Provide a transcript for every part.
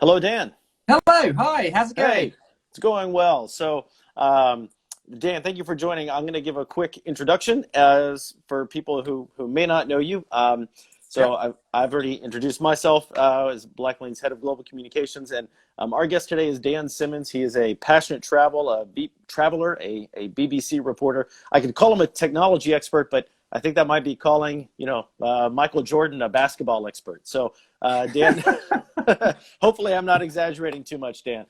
Hello, Dan. Hello, hi, how's it going? Hey, it's going well. Dan, thank you for joining. I'm going to give a quick introduction as for people who may not know you. Yep. I've already introduced myself as Blacklane's head of global communications, and our guest today is Dan Simmons. He is a passionate traveler, a BBC reporter. I could call him a technology expert, but I think that might be calling Michael Jordan a basketball expert. Dan, hopefully I'm not exaggerating too much, Dan.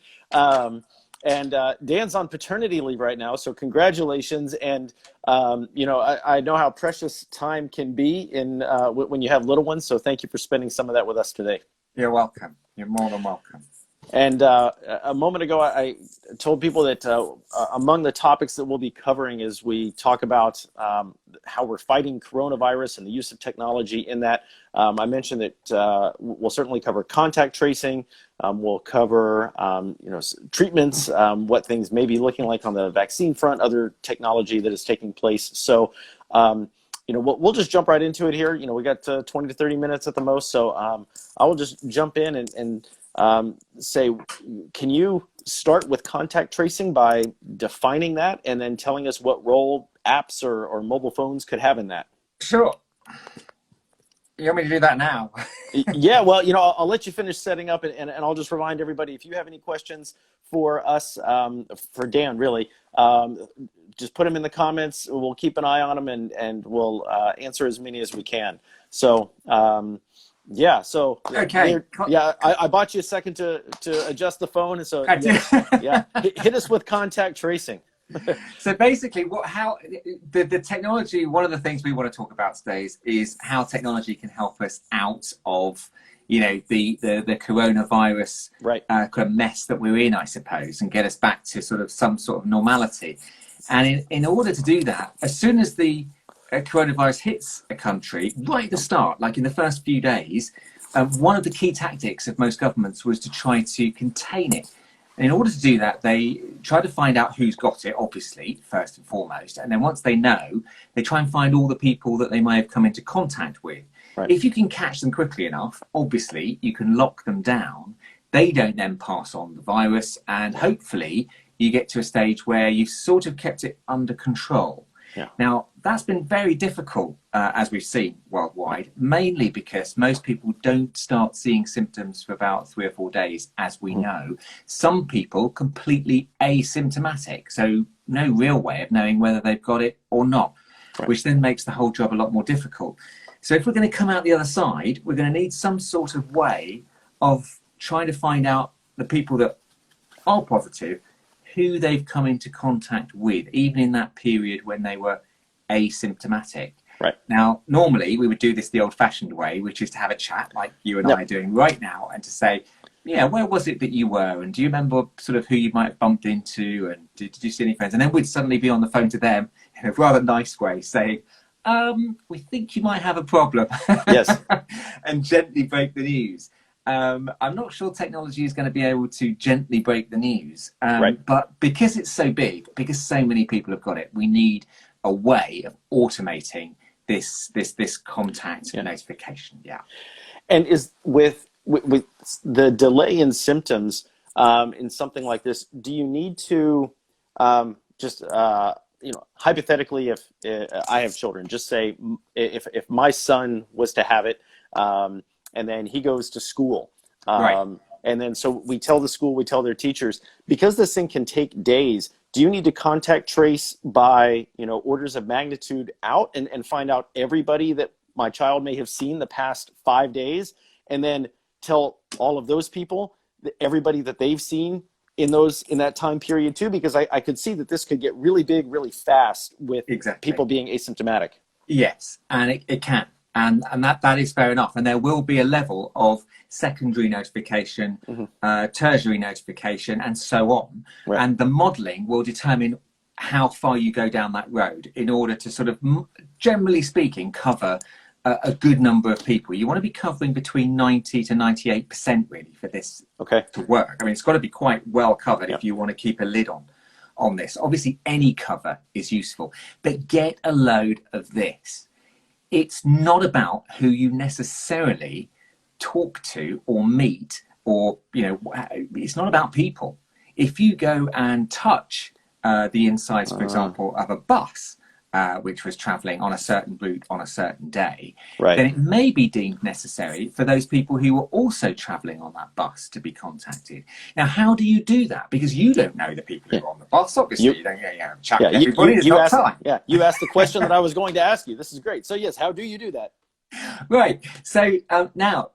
And Dan's on paternity leave right now, so congratulations. And I know how precious time can be in when you have little ones. So thank you for spending some of that with us today. You're welcome. You're more than welcome. And a moment ago, I told people that among the topics that we'll be covering is we talk about how we're fighting coronavirus and the use of technology in that. I mentioned that we'll certainly cover contact tracing. We'll cover treatments, what things may be looking like on the vaccine front, other technology that is taking place. So we'll just jump right into it here. We got 20 to 30 minutes at the most. So I will just jump in and say, can you start with contact tracing by defining that and then telling us what role apps or mobile phones could have in that? Sure. You want me to do that now? Yeah, well, I'll let you finish setting up and I'll just remind everybody, if you have any questions for us, for Dan, really, just put them in the comments. We'll keep an eye on them and we'll answer as many as we can. So, yeah. So okay. Yeah, I bought you a second to adjust the phone, and so yeah, hit us with contact tracing. So basically, the technology. One of the things we want to talk about today is how technology can help us out of the coronavirus kind of mess that we're in, I suppose, and get us back to some sort of normality. And in order to do that, as soon as the coronavirus hits a country, right at the start, like in the first few days, one of the key tactics of most governments was to try to contain it. And in order to do that, they try to find out who's got it, obviously, first and foremost. And then once they know, they try and find all the people that they may have come into contact with. Right. If you can catch them quickly enough, obviously, you can lock them down. They don't then pass on the virus. And hopefully, you get to a stage where you've sort of kept it under control. Yeah. Now, that's been very difficult, as we've seen worldwide, mainly because most people don't start seeing symptoms for about 3 or 4 days, as we know. Some people completely asymptomatic, so no real way of knowing whether they've got it or not, which then makes the whole job a lot more difficult. So if we're going to come out the other side, we're going to need some sort of way of trying to find out the people that are positive, who they've come into contact with, even in that period when they were asymptomatic. Right. Now, normally we would do this the old-fashioned way, which is to have a chat like you and I are doing right now, and to say, yeah, where was it that you were? And do you remember sort of who you might have bumped into? And did you see any friends? And then we'd suddenly be on the phone to them in a rather nice way saying, we think you might have a problem. Yes. And gently break the news. I'm not sure technology is going to be able to gently break the news, but because it's so big, because so many people have got it, we need a way of automating this contact notification. Yeah. And is with the delay in symptoms in something like this, do you need to hypothetically, if I have children, just say if my son was to have it. And then he goes to school. And then so we tell the school, we tell their teachers, because this thing can take days, do you need to contact trace by, orders of magnitude out and find out everybody that my child may have seen the past 5 days, and then tell all of those people, everybody that they've seen in that time period too? Because I could see that this could get really big, really fast with people being asymptomatic. Yes, and it can. And that is fair enough. And there will be a level of secondary notification, tertiary notification, and so on. Right. And the modelling will determine how far you go down that road in order to sort of, generally speaking, cover a good number of people. You want to be covering between 90 to 98% really for this to work. I mean, it's got to be quite well covered if you want to keep a lid on this. Obviously, any cover is useful, but get a load of this. It's not about who you necessarily talk to or meet or, you know, it's not about people. If you go and touch the insides, for example, of a bus, which was traveling on a certain route on a certain day, then it may be deemed necessary for those people who were also traveling on that bus to be contacted. Now, how do you do that? Because you don't know the people who are on the bus. Obviously, you don't chat with everybody. It's not time. Yeah, you asked the question that I was going to ask you. This is great. So yes, how do you do that? Right. So now,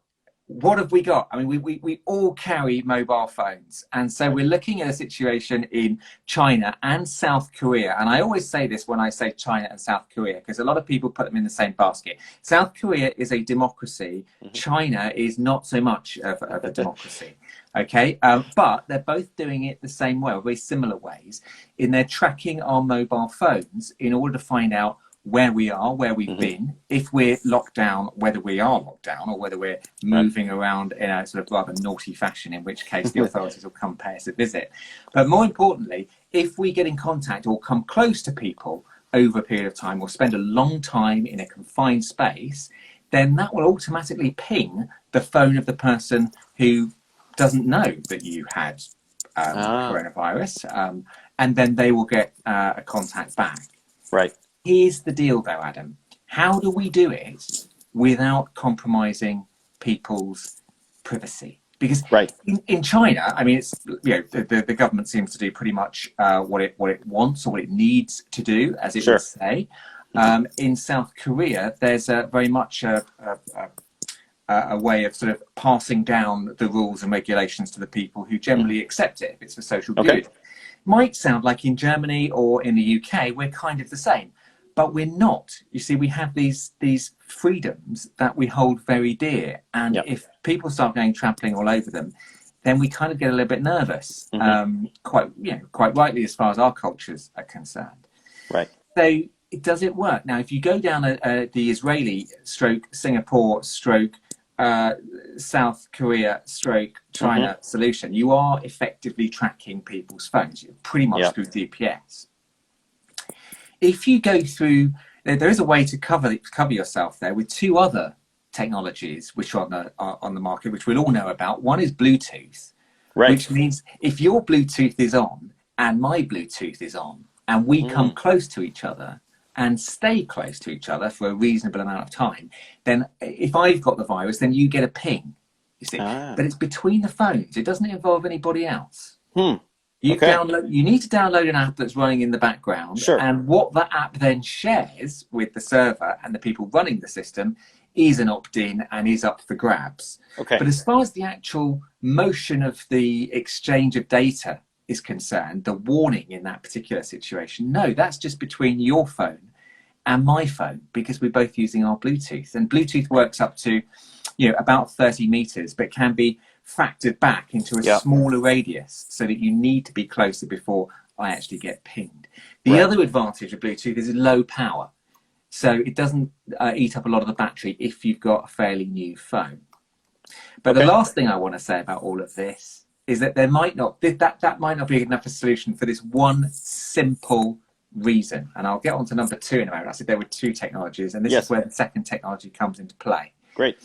what have we got? I mean, we all carry mobile phones. And so we're looking at a situation in China and South Korea. And I always say this when I say China and South Korea, because a lot of people put them in the same basket. South Korea is a democracy. China is not so much of a democracy. Okay, but they're both doing it the same way, or very similar ways, in they're tracking our mobile phones in order to find out where we are, where we've been, if we're locked down, whether we are locked down or whether we're moving around in a sort of rather naughty fashion, in which case the authorities will come pay us a visit. But more importantly, if we get in contact or come close to people over a period of time or spend a long time in a confined space, then that will automatically ping the phone of the person who doesn't know that you had coronavirus, and then they will get a contact back. Right. Here's the deal, though, Adam. How do we do it without compromising people's privacy? Because in China, I mean, it's, you know, the government seems to do pretty much what it wants or what it needs to do, as it would say. In South Korea, there's very much a way of sort of passing down the rules and regulations to the people who generally accept it if it's for social good. Might sound like in Germany or in the UK, we're kind of the same. But we're not. You see, we have these freedoms that we hold very dear. And if people start going trampling all over them, then we kind of get a little bit nervous, quite rightly as far as our cultures are concerned. Right. So does it work? Now, if you go down the Israeli stroke Singapore stroke South Korea stroke China solution, you are effectively tracking people's phones pretty much through GPS. If you go through, there is a way to cover yourself there with two other technologies which are on the market, which we'll all know about. One is Bluetooth, which means if your Bluetooth is on and my Bluetooth is on, and we come close to each other and stay close to each other for a reasonable amount of time, then if I've got the virus, then you get a ping. You see, but it's between the phones. It doesn't involve anybody else. You need to download an app that's running in the background, and what that app then shares with the server and the people running the system is an opt-in and is up for grabs. But as far as the actual motion of the exchange of data is concerned, the warning in that particular situation, no, that's just between your phone and my phone, because we're both using our Bluetooth. And Bluetooth works up to, you know, about 30 meters, but can be factored back into a smaller radius so that you need to be closer before I actually get pinged. The other advantage of Bluetooth is low power. So it doesn't eat up a lot of the battery if you've got a fairly new phone. But the last thing I want to say about all of this is that there might not, that might not be enough a solution for this one simple reason. And I'll get on to number two in a moment. I said there were two technologies, and this is where the second technology comes into play. Great.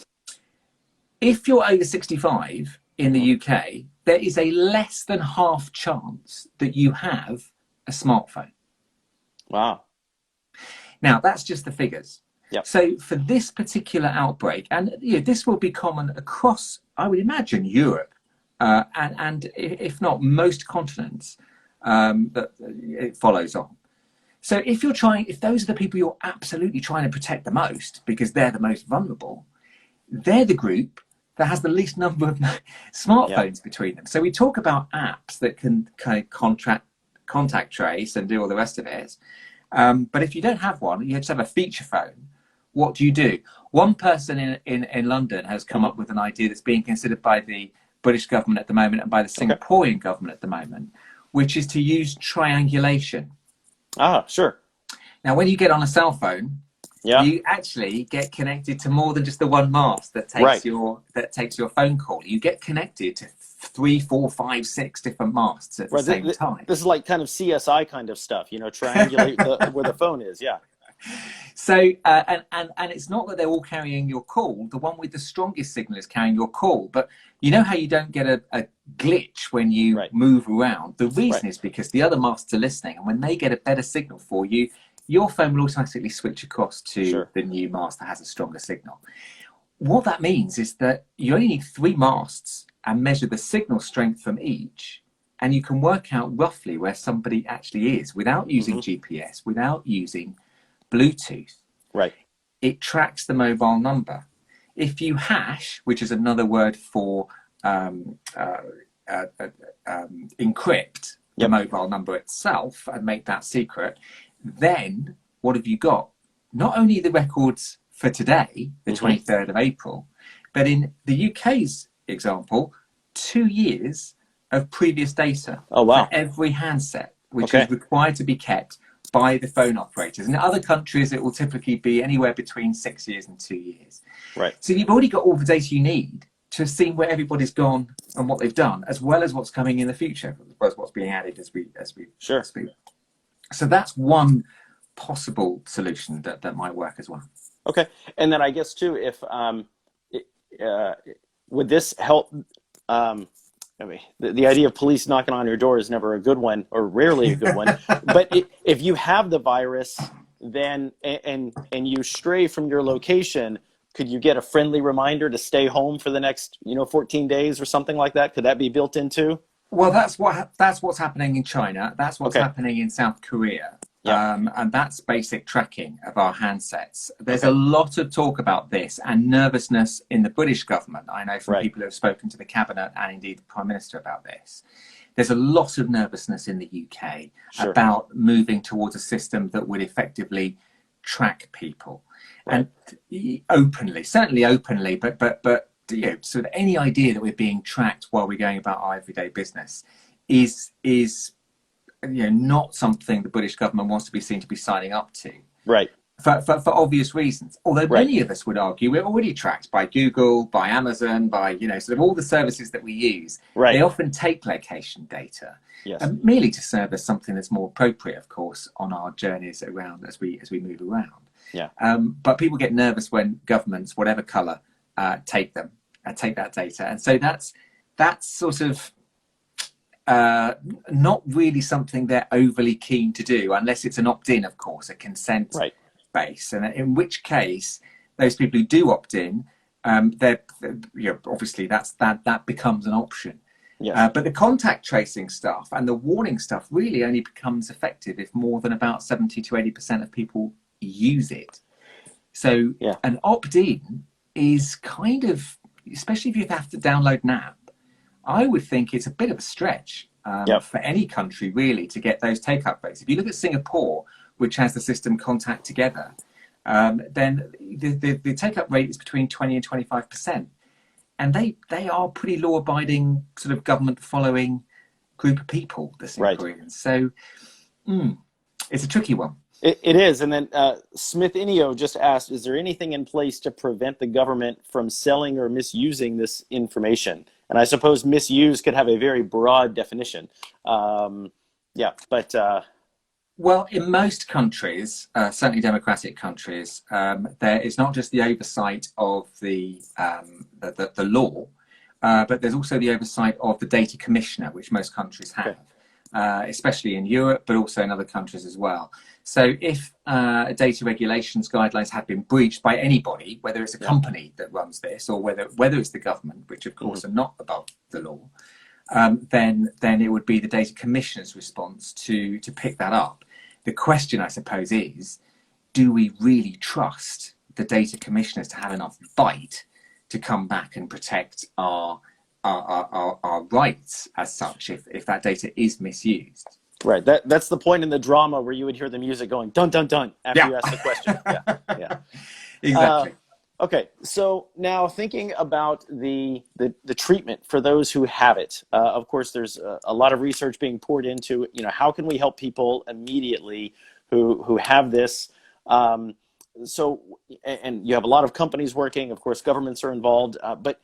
If you're over 65 in the UK, there is a less than half chance that you have a smartphone. Wow. Now, that's just the figures. So for this particular outbreak, and this will be common across, I would imagine, Europe, and if not most continents, that it follows on. So if those are the people you're absolutely trying to protect the most, because they're the most vulnerable, they're the group that has the least number of smartphones between them. So we talk about apps that can kind of contact trace and do all the rest of it. But if you don't have one, you just have a feature phone. What do? One person in London has come up with an idea that's being considered by the British government at the moment and by the Singaporean government at the moment, which is to use triangulation. Now, when you get on a cell phone, you actually get connected to more than just the one mast that takes your phone call. You get connected to 3, 4, 5, 6 different masts at the same time. This is like kind of CSI kind of stuff, triangulate where the phone is. So, and it's not that they're all carrying your call. The one with the strongest signal is carrying your call. But you know how you don't get a glitch when you Right. move around? The reason Right. is because the other masts are listening. And when they get a better signal for you, your phone will automatically switch across to Sure. the new mast that has a stronger signal. What that means is that you only need 3 masts and measure the signal strength from each. And you can work out roughly where somebody actually is without using GPS, without using Bluetooth. Right. It tracks the mobile number. If you hash, which is another word for encrypt the mobile number itself and make that secret, then what have you got? Not only the records for today, the 23rd of April, but in the UK's example, 2 years of previous data for every handset, which is required to be kept by the phone operators. In other countries, it will typically be anywhere between 6 years and 2 years. Right. So you've already got all the data you need to see where everybody's gone and what they've done, as well as what's coming in the future, as well as what's being added as we speak. So that's one possible solution that might work as well. Okay, and then I guess too, if would this help? I mean, the idea of police knocking on your door is never a good one, or rarely a good one. But if you have the virus, then and you stray from your location, could you get a friendly reminder to stay home for the next 14 days or something like that? Could that be built into? Well, that's what's happening in China. That's what's happening in South Korea. And that's basic tracking of our handsets. There's a lot of talk about this and nervousness in the British government. I know from people who have spoken to the cabinet and indeed the Prime Minister about this. There's a lot of nervousness in the UK about moving towards a system that would effectively track people and openly, certainly openly, but sort of any idea that we're being tracked while we're going about our everyday business is not something the British government wants to be seen to be signing up to. Right. For obvious reasons. Although many of us would argue we're already tracked by Google, by Amazon, by sort of all the services that we use. Right. They often take location data, merely to serve as something that's more appropriate, of course, on our journeys around as we move around. Yeah. But people get nervous when governments, whatever colour, take them and take that data, and so that's sort of not really something they're overly keen to do, unless it's an opt-in, of course, a consent base, and in which case those people who do opt in, obviously that becomes an option. Yes. But the contact tracing stuff and the warning stuff really only becomes effective if more than about 70 to 80% of people use it. So an opt-in is kind of, especially if you have to download an app, I would think it's a bit of a stretch for any country really to get those take-up rates. If you look at Singapore, which has the system Contact Together, then the take-up rate is between 20 and 25%. And they are pretty law-abiding, sort of government-following group of people, the Singaporeans. So it's a tricky one. It is. And then Smith Inio just asked, is there anything in place to prevent the government from selling or misusing this information? And I suppose misuse could have a very broad definition. Well, in most countries, certainly democratic countries, there is not just the oversight of the law, but there's also the oversight of the data commissioner, which most countries have, especially in Europe, but also in other countries as well. So if data regulations guidelines have been breached by anybody, whether it's a company that runs this or whether it's the government, which of course are not above the law, then it would be the data commissioner's response to pick that up. The question, I suppose, is, do we really trust the data commissioners to have enough bite to come back and protect our rights as such if that data is misused? Right. That's the point in the drama where you would hear the music going dun dun dun after you ask the question. Exactly. Okay. So now thinking about the treatment for those who have it, of course, there's a lot of research being poured into, how can we help people immediately who have this? And you have a lot of companies working, of course, governments are involved, but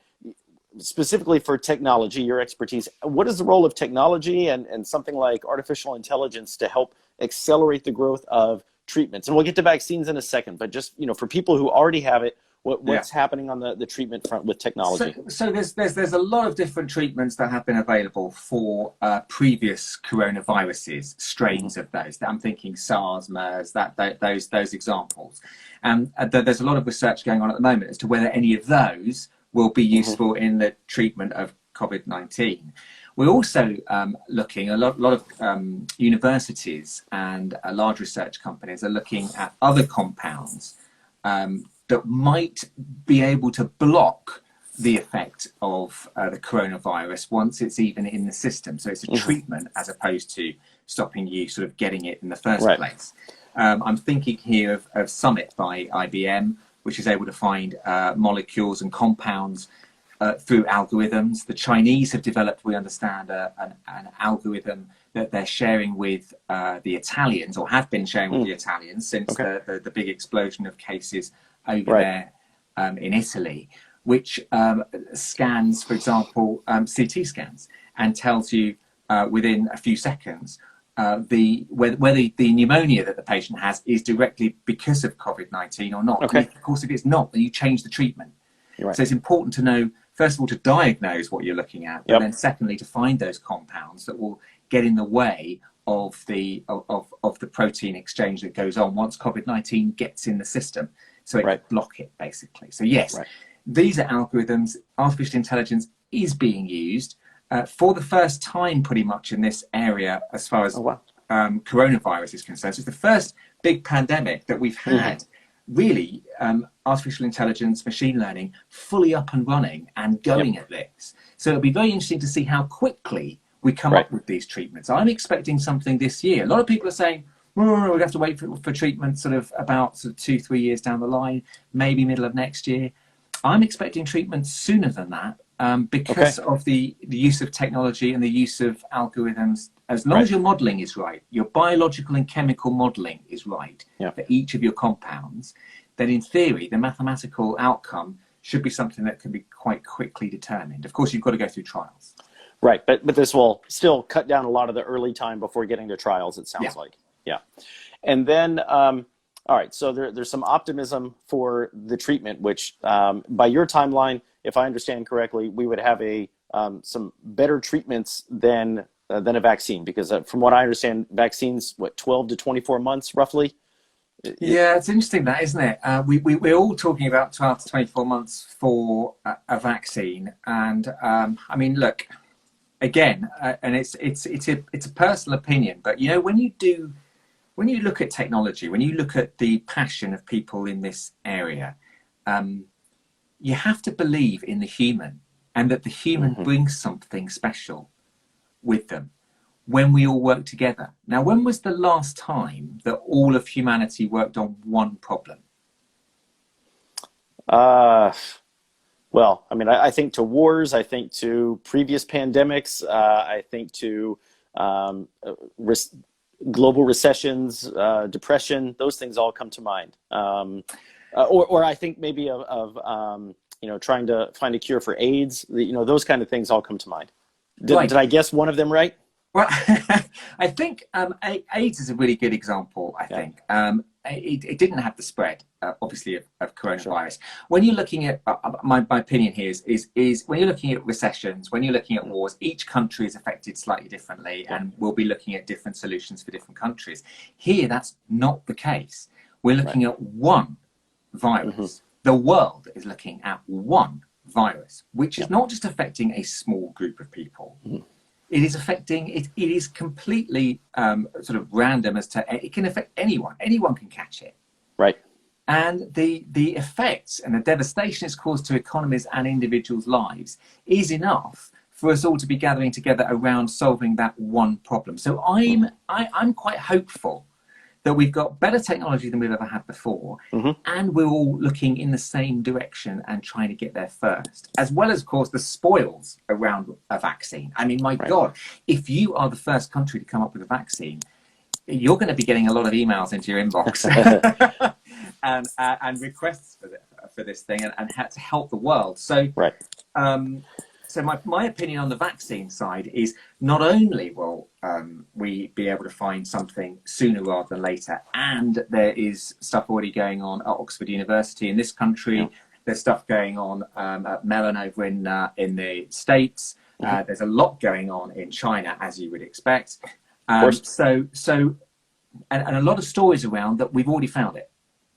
specifically for technology, your expertise, what is the role of technology and something like artificial intelligence to help accelerate the growth of treatments, and we'll get to vaccines in a second, but just, for people who already have it, what's happening on the treatment front with technology? So there's a lot of different treatments that have been available for previous coronaviruses, strains of those. I'm thinking SARS, MERS, those examples. And there's a lot of research going on at the moment as to whether any of those will be useful in the treatment of COVID-19. We're also looking, a lot of universities and large research companies are looking at other compounds that might be able to block the effect of the coronavirus once it's even in the system. So it's a treatment as opposed to stopping you sort of getting it in the first place. I'm thinking here of Summit by IBM, which is able to find molecules and compounds through algorithms. The Chinese have developed, we understand, an algorithm that they're sharing with the Italians, or have been sharing with the Italians since the big explosion of cases over there in Italy, which scans, for example, CT scans, and tells you within a few seconds whether the pneumonia that the patient has is directly because of COVID-19 or not. And of course, if it's not, then you change the treatment. So it's important to know, first of all, to diagnose what you're looking at, but then secondly, to find those compounds that will get in the way of the protein exchange that goes on once COVID-19 gets in the system. So it can block it, basically. So yes, these are algorithms. Artificial intelligence is being used for the first time pretty much in this area as far as coronavirus is concerned. So it's the first big pandemic that we've had, really, artificial intelligence, machine learning, fully up and running and going at this. So it'll be very interesting to see how quickly we come up with these treatments. I'm expecting something this year. A lot of people are saying, we'll have to wait for treatment about 2-3 years down the line, maybe middle of next year. I'm expecting treatment sooner than that because of the use of technology and the use of algorithms. As long as your modeling is right, your biological and chemical modeling is right for each of your compounds, then in theory, the mathematical outcome should be something that can be quite quickly determined. Of course, you've got to go through trials. Right, but this will still cut down a lot of the early time before getting to trials, it sounds like. Yeah. And then, all right, so there's some optimism for the treatment, which by your timeline, if I understand correctly, we would have some better treatments than a vaccine, because from what I understand, vaccines, 12 to 24 months roughly? Yeah, it's interesting that, isn't it? We're all talking about 12 to 24 months for a vaccine. And I mean, look, again, and it's a personal opinion, but when you look at technology, when you look at the passion of people in this area, you have to believe in the human, and that the human brings something special with them when we all work together. Now, when was the last time that all of humanity worked on one problem? Well, I mean, I think to wars, I think to previous pandemics, I think to global recessions, depression, those things all come to mind. Or I think maybe of trying to find a cure for AIDS, those kind of things all come to mind. Did I guess one of them right? Well, I think AIDS is a really good example, I think. It didn't have the spread, obviously, of coronavirus. Sure. When you're looking at, my opinion here is when you're looking at recessions, when you're looking at wars, each country is affected slightly differently, and we'll be looking at different solutions for different countries. Here, that's not the case. We're looking at one virus. The world is looking at one virus, which is not just affecting a small group of people. It is affecting, it is completely sort of random as to, it can affect anyone. Anyone can catch it. Right. And the effects and the devastation it's caused to economies and individuals' lives is enough for us all to be gathering together around solving that one problem. So I'm quite hopeful that we've got better technology than we've ever had before, and we're all looking in the same direction and trying to get there first, as well as, of course, the spoils around a vaccine. I mean, my God, if you are the first country to come up with a vaccine, you're going to be getting a lot of emails into your inbox and requests for this thing and to help the world. So, so my opinion on the vaccine side is not only will we be able to find something sooner rather than later. And there is stuff already going on at Oxford University in this country. Yeah. There's stuff going on at Mellon over in the States. There's a lot going on in China, as you would expect. And a lot of stories around that we've already found it.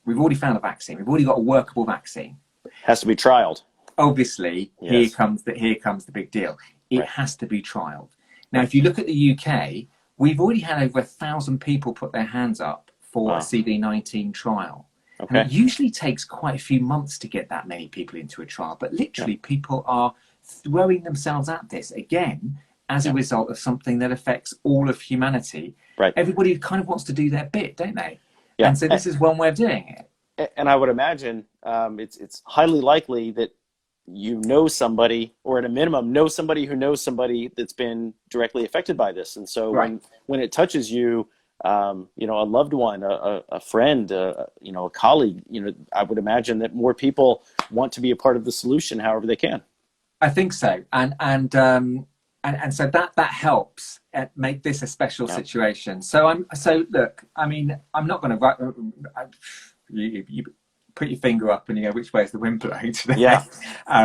We've already found a vaccine. We've already got a workable vaccine. Has to be trialed. Obviously, Yes. here comes the big deal. It has to be trialed. Now, if you look at the UK, we've already had over 1,000 people put their hands up for a CV19 trial. Okay. And it usually takes quite a few months to get that many people into a trial, but literally people are throwing themselves at this again as a result of something that affects all of humanity. Right. Everybody kind of wants to do their bit, don't they? Yeah. And so this is one way of doing it. And I would imagine it's highly likely that you know somebody, or at a minimum know somebody who knows somebody that's been directly affected by this. And so when it touches you, you know, a loved one, a friend, you know, a colleague, you know, I would imagine that more people want to be a part of the solution however they can. I think so. And so that helps make this a special situation. So look, I mean, I'm not going to you put your finger up and you know which way is the wind blowing today. Yeah.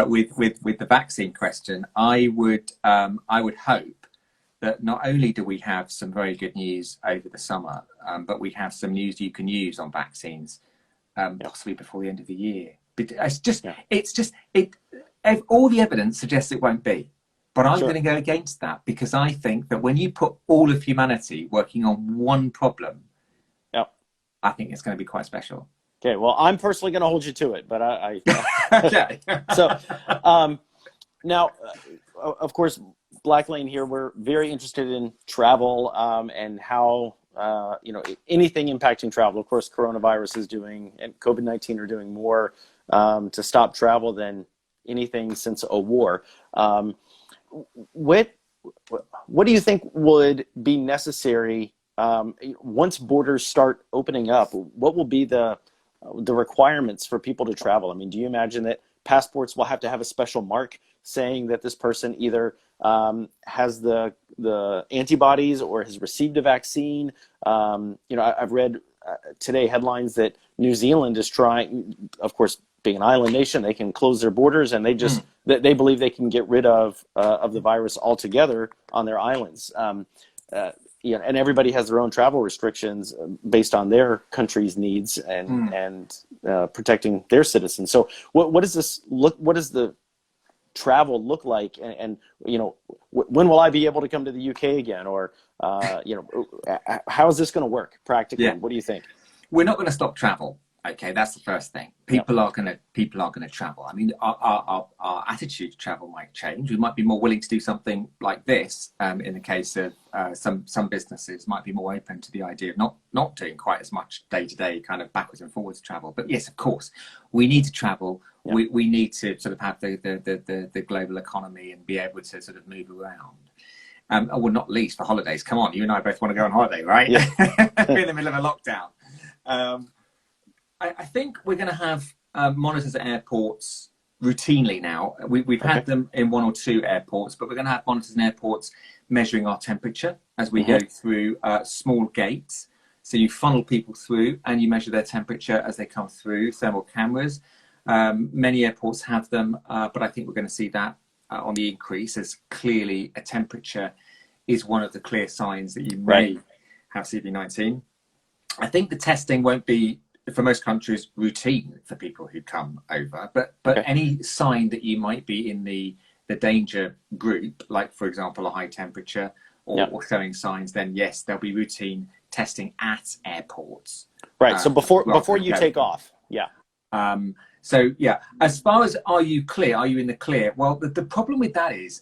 With the vaccine question, I would hope that not only do we have some very good news over the summer, but we have some news you can use on vaccines, possibly before the end of the year. But all the evidence suggests it won't be. But I'm going to go against that, because I think that when you put all of humanity working on one problem, I think it's going to be quite special. Okay, well, I'm personally going to hold you to it, but I okay. So now, of course, Blacklane here, we're very interested in travel and how, you know, anything impacting travel. Of course, coronavirus is doing, and COVID-19 are doing more to stop travel than anything since a war. What do you think would be necessary once borders start opening up? What will be the requirements for people to travel? I mean, do you imagine that passports will have to have a special mark saying that this person either has the antibodies or has received a vaccine? You know, I've read today headlines that New Zealand is trying, of course, being an island nation, they can close their borders, and they just they believe they can get rid of the virus altogether on their islands. You know, and everybody has their own travel restrictions based on their country's needs and protecting their citizens. So, what does this look? What does the travel look like? And you know, when will I be able to come to the UK again? Or you know, how is this going to work practically? What do you think? We're not going to stop travel. Okay, that's the first thing. People are going to travel. I mean, our attitude to travel might change. We might be more willing to do something like this. In the case of some businesses, might be more open to the idea of not doing quite as much day-to-day kind of backwards and forwards travel. But yes, of course, we need to travel. We need to sort of have the global economy and be able to sort of move around. Well, not least for holidays. Come on, you and I both want to go on holiday, right? Yeah. We're in the middle of a lockdown. I think we're going to have monitors at airports routinely now. We've had them in one or two airports, but we're going to have monitors in airports measuring our temperature as we go through small gates. So you funnel people through and you measure their temperature as they come through, thermal cameras. Many airports have them, but I think we're going to see that on the increase, as clearly a temperature is one of the clear signs that you may have CV19. I think the testing won't be, for most countries, routine for people who come over, but any sign that you might be in the danger group, like for example a high temperature or showing signs, then yes, there'll be routine testing at airports. Right. So before you take off. Yeah. So yeah, as far as are you in the clear? Well, the problem with that is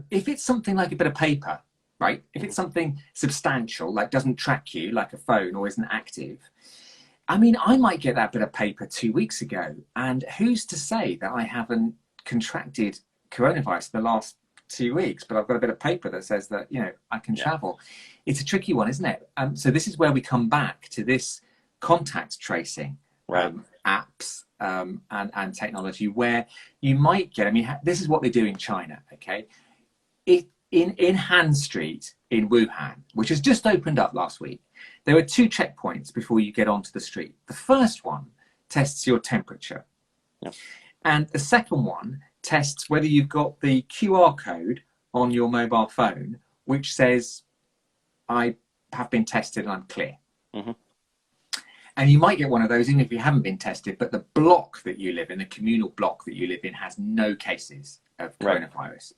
if it's something like a bit of paper, right? If it's something substantial, like doesn't track you, like a phone, or isn't active. I mean, I might get that bit of paper 2 weeks ago, and who's to say that I haven't contracted coronavirus the last 2 weeks, but I've got a bit of paper that says that, you know, I can travel. It's a tricky one, isn't it? So this is where we come back to this contact tracing apps and technology, where you might get, I mean, this is what they do in China, okay? in Han Street in Wuhan, which has just opened up last week, there are 2 checkpoints before you get onto the street. The first one tests your temperature. Yep. And the second one tests whether you've got the QR code on your mobile phone, which says, I have been tested and I'm clear. Mm-hmm. And you might get one of those even if you haven't been tested, but the block that you live in, the communal block that you live in, has no cases of coronavirus.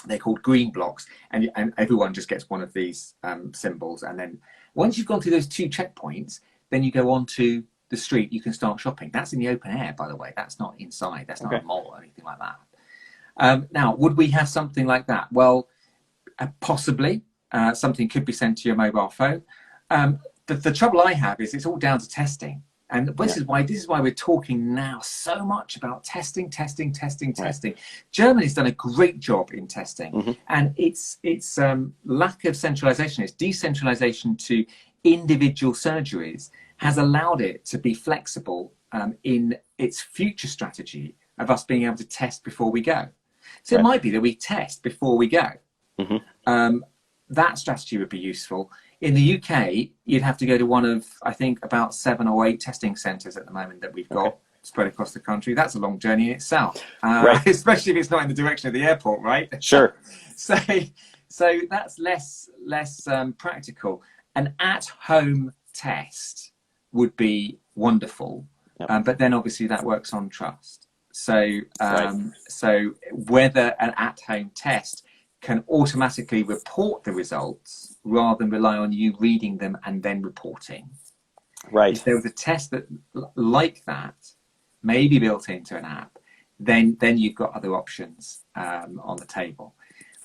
They're called green blocks, and everyone just gets one of these symbols. And then once you've gone through those 2 checkpoints, then you go onto the street. You can start shopping. That's in the open air, by the way. That's not inside. That's not a mall or anything like that. Now, would we have something like that? Well, possibly. Something could be sent to your mobile phone. The trouble I have is it's all down to testing. And this is why we're talking now so much about testing. Germany's done a great job in testing, and its lack of centralization, its decentralization to individual surgeries, has allowed it to be flexible in its future strategy of us being able to test before we go. So it might be that we test before we go. That strategy would be useful. In the UK, you'd have to go to one of, I think, about 7 or 8 testing centres at the moment that we've got spread across the country. That's a long journey in itself, especially if it's not in the direction of the airport, right? Sure. So that's less practical. An at-home test would be wonderful, but then obviously that works on trust. So so whether an at-home test can automatically report the results rather than rely on you reading them and then reporting. Right. If there was a test that like that, maybe built into an app, then you've got other options on the table.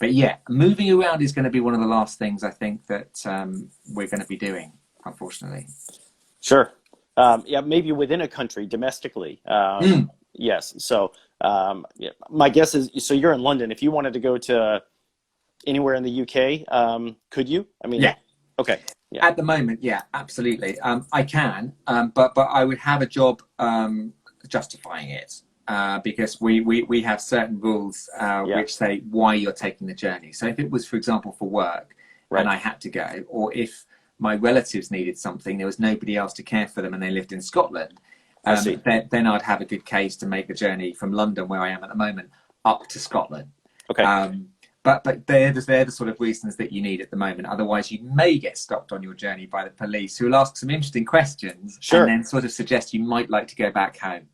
But yeah, moving around is going to be one of the last things I think that we're going to be doing, unfortunately. Sure. Maybe within a country, domestically. Yes. So my guess is, so you're in London. If you wanted to go to anywhere in the UK, could you? I mean, yeah. Okay. Yeah. At the moment, yeah, absolutely. I can, but I would have a job justifying it because we have certain rules which say why you're taking the journey. So if it was, for example, for work and I had to go, or if my relatives needed something, there was nobody else to care for them and they lived in Scotland, then I'd have a good case to make the journey from London, where I am at the moment, up to Scotland. Okay. But they're the sort of reasons that you need at the moment. Otherwise, you may get stopped on your journey by the police, who will ask some interesting questions and then sort of suggest you might like to go back home.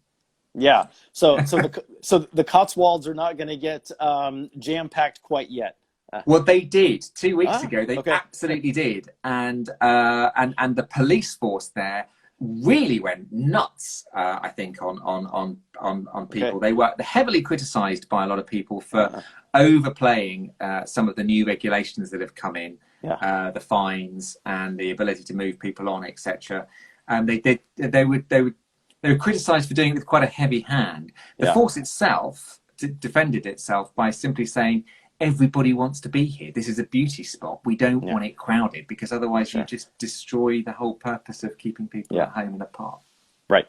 Yeah. So the Cotswolds are not going to get jam-packed quite yet. Well, they did 2 weeks ago. They absolutely did, and the police force there really went nuts. I think on people. They were heavily criticised by a lot of people for overplaying some of the new regulations that have come in, the fines and the ability to move people on, etc. And they were criticised for doing it with quite a heavy hand. The force itself defended itself by simply saying, everybody wants to be here. This is a beauty spot. We don't want it crowded, because otherwise you just destroy the whole purpose of keeping people at home and apart. Right.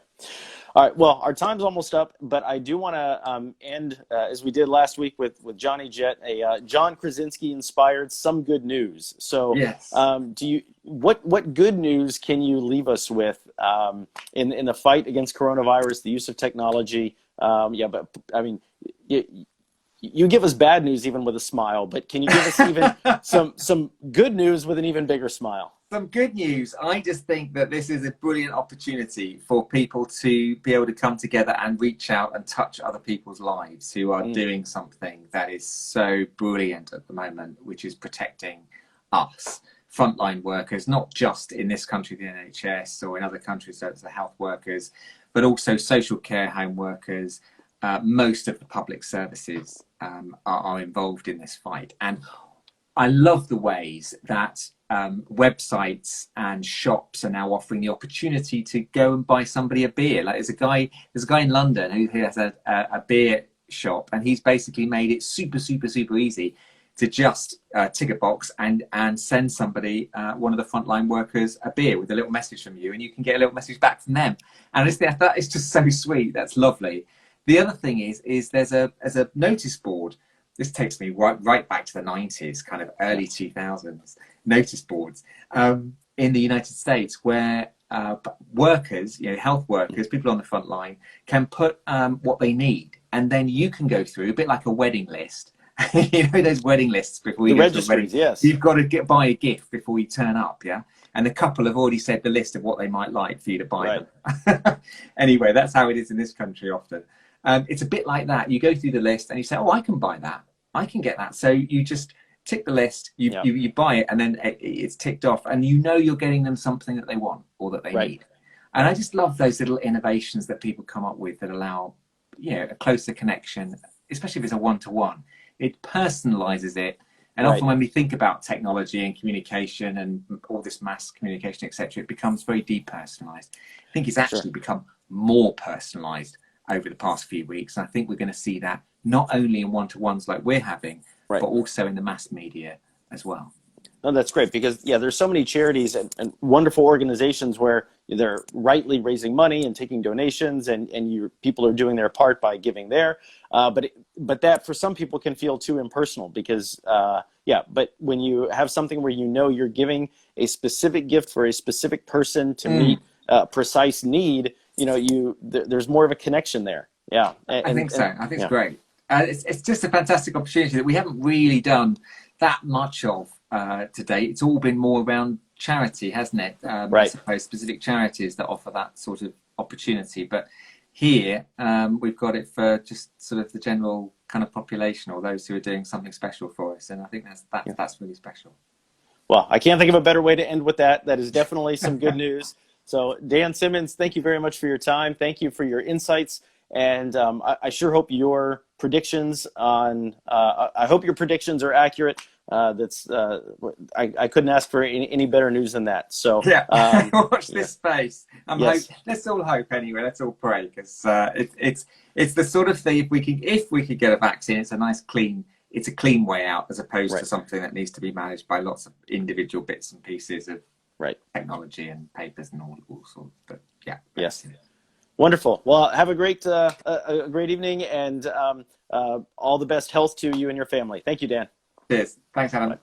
All right. Well, our time's almost up, but I do want to end as we did last week with Johnny Jet, a John Krasinski inspired Some Good News. So, what good news can you leave us with in the fight against coronavirus, the use of technology? But I mean, you give us bad news even with a smile, but can you give us even some good news with an even bigger smile? Some good news. I just think that this is a brilliant opportunity for people to be able to come together and reach out and touch other people's lives who are doing something that is so brilliant at the moment, which is protecting us, frontline workers, not just in this country, the NHS, or in other countries, so it's the health workers, but also social care home workers. Most of the public services are involved in this fight. And I love the ways that websites and shops are now offering the opportunity to go and buy somebody a beer. Like there's a guy in London who has a beer shop, and he's basically made it super easy to just tick a box and send somebody, one of the frontline workers, a beer with a little message from you, and you can get a little message back from them. And that is just so sweet. That's lovely. The other thing is there's a notice board this takes me right back to the 90s, kind of early 2000s, notice boards in the United States where workers, health workers, people on the front line can put what they need. And then you can go through a bit like a wedding list. Those wedding lists before you go to a wedding. Yes. You've got to buy a gift before you turn up, yeah? And the couple have already said the list of what they might like for you to buy them. Anyway, that's how it is in this country often. It's a bit like that. You go through the list and you say, oh, I can buy that. I can get that. So you just tick the list, you buy it, and then it's ticked off, and you're getting them something that they want or that they need. And I just love those little innovations that people come up with that allow, a closer connection, especially if it's a one-to-one. It personalizes it. And often when we think about technology and communication and all this mass communication, etc., it becomes very depersonalized. I think it's actually become more personalized over the past few weeks. And I think we're going to see that not only in one-to-ones like we're having, but also in the mass media as well. No, that's great because, there's so many charities and wonderful organizations where they're rightly raising money and taking donations and people are doing their part by giving there. But that for some people can feel too impersonal because, but when you have something where you're giving a specific gift for a specific person to meet a precise need, there's more of a connection there. Yeah. I think so. I think it's great. It's just a fantastic opportunity that we haven't really done that much of to date. It's all been more around charity, hasn't it? I suppose specific charities that offer that sort of opportunity. But here we've got it for just sort of the general kind of population or those who are doing something special for us. And I think that's really special. Well, I can't think of a better way to end with that. That is definitely some good news. So Dan Simmons, thank you very much for your time. Thank you for your insights. And I sure hope your predictions I hope your predictions are accurate. I couldn't ask for any better news than that. So watch this space. Let's all hope anyway. Let's all pray because it's the sort of thing. If we could get a vaccine, it's a clean way out as opposed to something that needs to be managed by lots of individual bits and pieces of technology and papers and all sorts. But yes. Wonderful. Well, have a great evening and all the best health to you and your family. Thank you, Dan. Cheers. Thanks, Adam.